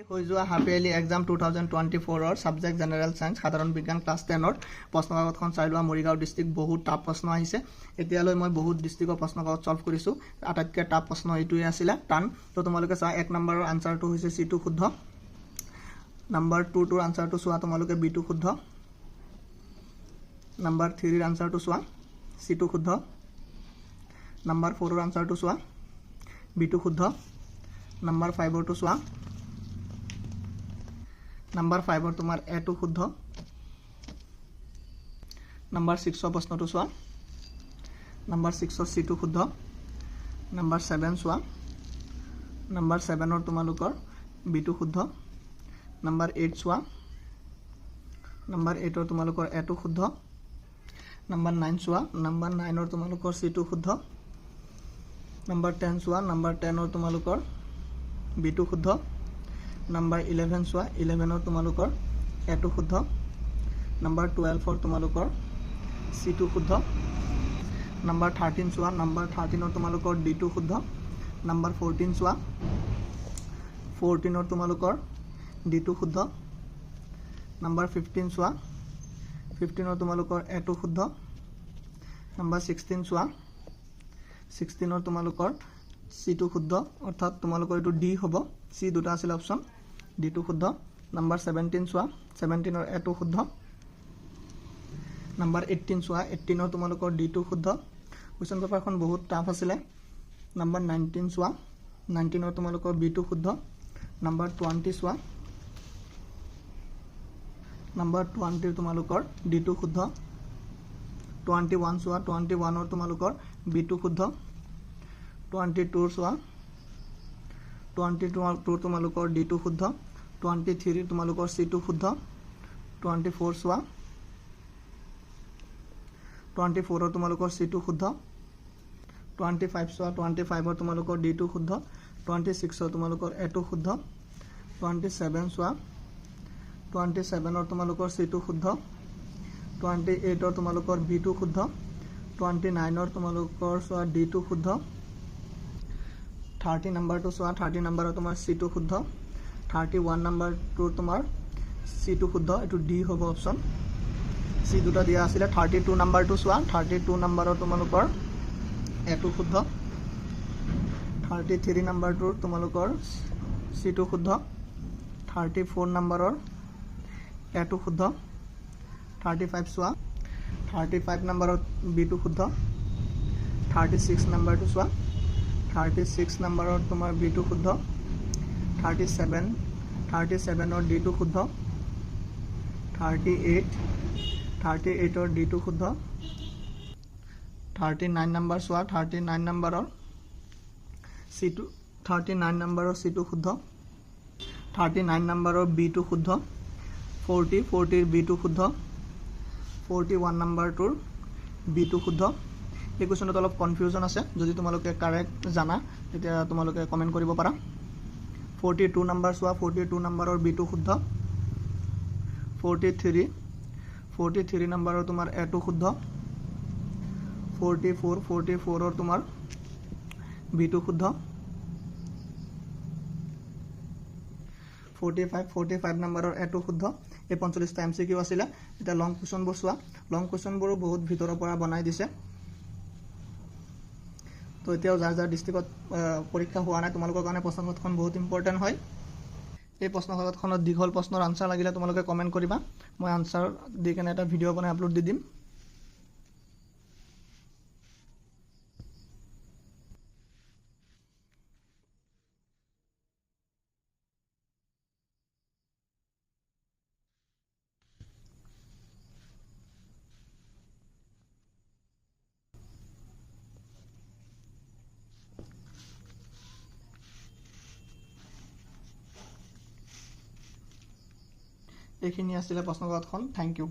হৈ যোৱা half yearly exam 2024 subject general science সাধাৰণ বিজ্ঞান ক্লাছ 10 প্ৰশ্ন কাকতখন চাই লোৱা মৰিগাঁও ডিস্ট্ৰিক্ট বহুত টাফ প্ৰশ্ন আহিছে এতিয়ালৈ মই বহুত ডিস্ট্ৰিক্টৰ প্ৰশ্ন কাকত সলভ কৰিছো আটাইতকৈ টাফ প্ৰশ্ন এইটোই আছিল টান তো তোমালোকে চা এক নম্বৰৰ আনসাৰটো হৈছে সি2 শুদ্ধ নম্বৰ 2 টোৰ আনসাৰটো চোৱা তোমালোকে বি2 শুদ্ধ নম্বৰ 3 ৰ আনসাৰটো চোৱা সি2 শুদ্ধ নম্বৰ 4 ৰ আনসাৰটো চোৱা বি2 শুদ্ধ নম্বৰ 5 ৰটো চোৱা Number 5 or तुम्हार A2 खुद हो Number 6 और प्रश्न तो स्वा Number 6 और C2 खुद हो Number 7 स्वा Number 7 और तुम्हार लोकर B2 खुद हो Number 8 स्वा Number 8 और तुम्हार लोकर A2 खुद हो Number 9 स्वा Number 9 और तुम्हार लोकर C2 खुद हो Number 10 स्वा Number 10 और तुम्हार लोकर B2 खुद हो Number 11 চোৱা 11 ৰ তোমালোকৰ A2 শুদ্ধ Number 12 ৰ তোমালোকৰ C2 শুদ্ধ Number 13 চোৱা Number 13 ৰ তোমালোকৰ D2 শুদ্ধ Number 14 চোৱা 14 ৰ তোমালোকৰ D2 শুদ্ধ Number 15 চোৱা 15 ৰ তোমালোকৰ A2 শুদ্ধ Number 16 চোৱা 16 ৰ তোমালোকৰ C2 শুদ্ধ অৰ্থাৎ তোমালোকৰ এটো D হ'ব C দুটা আছিল অপচন D2 শুদ্ধ Number 17 চোৱা 17 ৰ A2 শুদ্ধ Number 18 চোৱা 18 ৰ তোমালোকৰ D2 শুদ্ধ কোৱেশ্চন পেপাৰখন বহুত টাফ আছিল Number 19 চোৱা 19 ৰ তোমালোকৰ B2 শুদ্ধ Number 20 চোৱা Number 20 ৰ তোমালোকৰ D2 শুদ্ধ 21 চোৱা 21 ৰ তোমালোকৰ B2 শুদ্ধ 22 চোৱা 22 তোমালোকৰ D2 শুদ্ধ 23 তোমালোকৰ C2 শুদ্ধ 24 চোৱা 24 তোমালোকৰ C2 শুদ্ধ 25 চোৱা 25 তোমালোকৰ D2 শুদ্ধ 26 তোমালোকৰ A2 শুদ্ধ 27 চোৱা 27 তোমালোকৰ C2 শুদ্ধ 28 তোমালোকৰ B2 শুদ্ধ 29 তোমালোকৰ চোৱা D2 শুদ্ধ 30 number to চোৱা 30 number তোমাৰ C2 শুদ্ধ 31 number to তোমাৰ C2 শুদ্ধ এটো D হ'ব অপচন C দুটা দিয়া আছিল 32 number to চোৱা 32 number তোমালোকৰ A2 শুদ্ধ 33 number to তোমালোকৰ C2 শুদ্ধ 34 number A2 শুদ্ধ 35 চোৱা 35 number B2 শুদ্ধ 36 number to চোৱা 36 number और तुम्हार B2 शुद्ध 37 और D2 शुद्ध 38 और D2 शुद्ध 39 number चुआ 39 number और C2 39 number और C2 शुद्ध 39 number और B2 शुद्ध 40 B2 शुद्ध 41 number टूर B2 शुद्ध এই কোৱেশ্চনত অলপ কনফিউজন আছে যদি তোমালোকে কাৰেক্ট জানা তেতিয়া তোমালোকে কমেন্ট কৰিব পাৰা 42 নম্বৰ চোৱা 42 নম্বৰৰ B2 শুদ্ধ 43 নম্বৰৰ তোমাৰ A2 শুদ্ধ 44 ৰ তোমাৰ B2 শুদ্ধ 45 নম্বৰৰ A2 শুদ্ধ এই 45 টা MCQ আছিল এটা লং কোৱেশ্চনবোৰ চোৱা লং কোৱেশ্চনবোৰ বহুত ভিতৰৰ পৰা বনাই দিছে তো এতিয়াও যাৰ যাৰ ডিস্ট্ৰিক্টত পৰীক্ষা হোৱা নাই তোমালোকৰ কাৰণে প্ৰশ্নকাকতখন বহুত ইম্পৰ্টেন্ট হয় এই প্ৰশ্নকাকতখনত দীঘল প্ৰশ্নৰ আনসাৰ লাগিলে তোমালোকে কমেন্ট কৰিবা মই আনসাৰ দি কেনে এটা ভিডিও বনাই আপলোড দি দিম এইখিনি আছিল প্ৰশ্নকাকতখন থ্যাংক ইউ